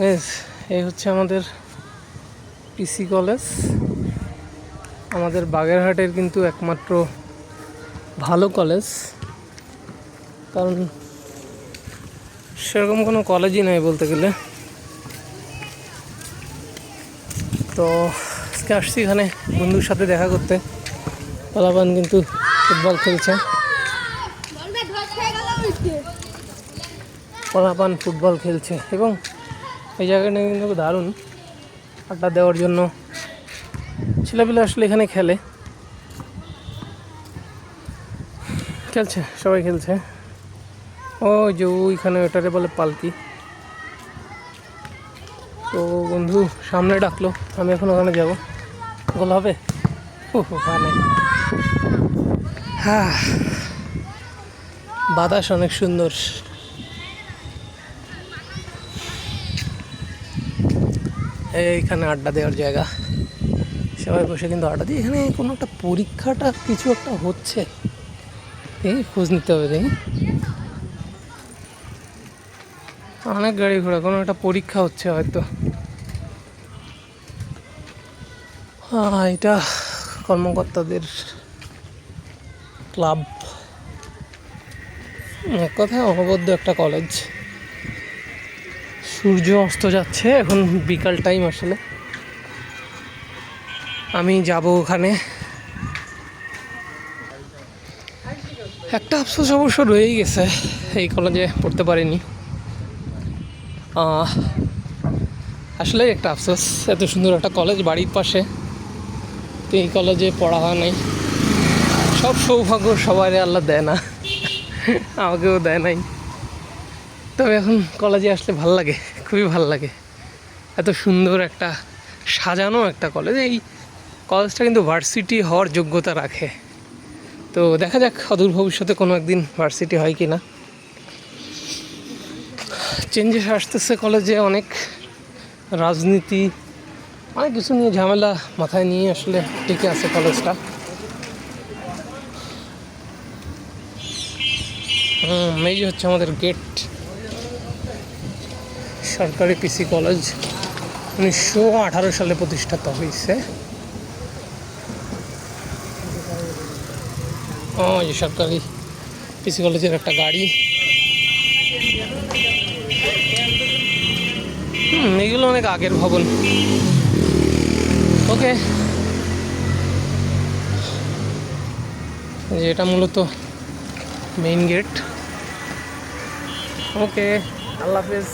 Guys, এই হচ্ছে আমাদের পিসি কলেজ। আমাদের বাগেরহাটের কিন্তু একমাত্র ভালো কলেজ, কারণ সেরকম কোনো কলেজই নাই বলতে গেলে। তো আজকে আসছি এখানে বন্ধুর সাথে দেখা করতে। পোলাপান কিন্তু ফুটবল খেলছে, এবং এই জায়গাটা কিন্তু দারুণ আড্ডা দেওয়ার জন্য। ছেলেপিলে আসলে এখানে খেলছে, সবাই খেলছে। ও যে ওইখানে ওটারে বলে পালকি। তো বন্ধু সামনে ডাকলো, আমি এখন ওখানে যাবো। গোল হবে? হ্যাঁ, বাতাস অনেক সুন্দর। এইখানে আড্ডা দেওয়ার জায়গা, সবাই বসে কিন্তু আড্ডা দিয়ে। এখানে কোনো একটা পরীক্ষাটা কিছু একটা হচ্ছে, এই খোঁজ নিতে হবে। দেখি, অনেক গাড়ি ঘোড়া, কোনো একটা পরীক্ষা হচ্ছে হয়তো। এটা কর্মকর্তাদের ক্লাব, এক কথায় অনবদ্য একটা কলেজ। সূর্য অস্ত যাচ্ছে, এখন বিকাল টাইম। আসলে আমি যাব ওখানে। একটা আফসোস অবশ্য রয়েই গেছে, এই কলেজে পড়তে পারিনি। আসলে একটা আফসোস, এত সুন্দর একটা কলেজ বাড়ির পাশে, তো এই কলেজে পড়া হয় নাই। সব সৌভাগ্য সবাই আল্লাহ দেয় না, আমাকেও দেয় নাই। তবে এখন কলেজে আসলে ভাল লাগে, খুবই ভাল লাগে। এত সুন্দর একটা সাজানো একটা কলেজ। এই কলেজটা কিন্তু ভার্সিটি হওয়ার যোগ্যতা রাখে। তো দেখা যাক অদূর ভবিষ্যতে কোনো একদিন ভার্সিটি হয় কি না। চেঞ্জেস আসতেছে কলেজে, অনেক রাজনীতি, অনেক কিছু নিয়ে ঝামেলা মাথায় নিয়ে আসলে টিকে আছে কলেজটা। এই যে হচ্ছে আমাদের গেট। সরকারি পিসি কলেজ 1918 সালে প্রতিষ্ঠিত হয়েছে। যে সরকারি পিসি কলেজের একটা গাড়ি। এগুলো অনেক আগের ভবন। ওকে, যেটা মূলত মেইন গেট। ওকে, আল্লাহ হাফেজ।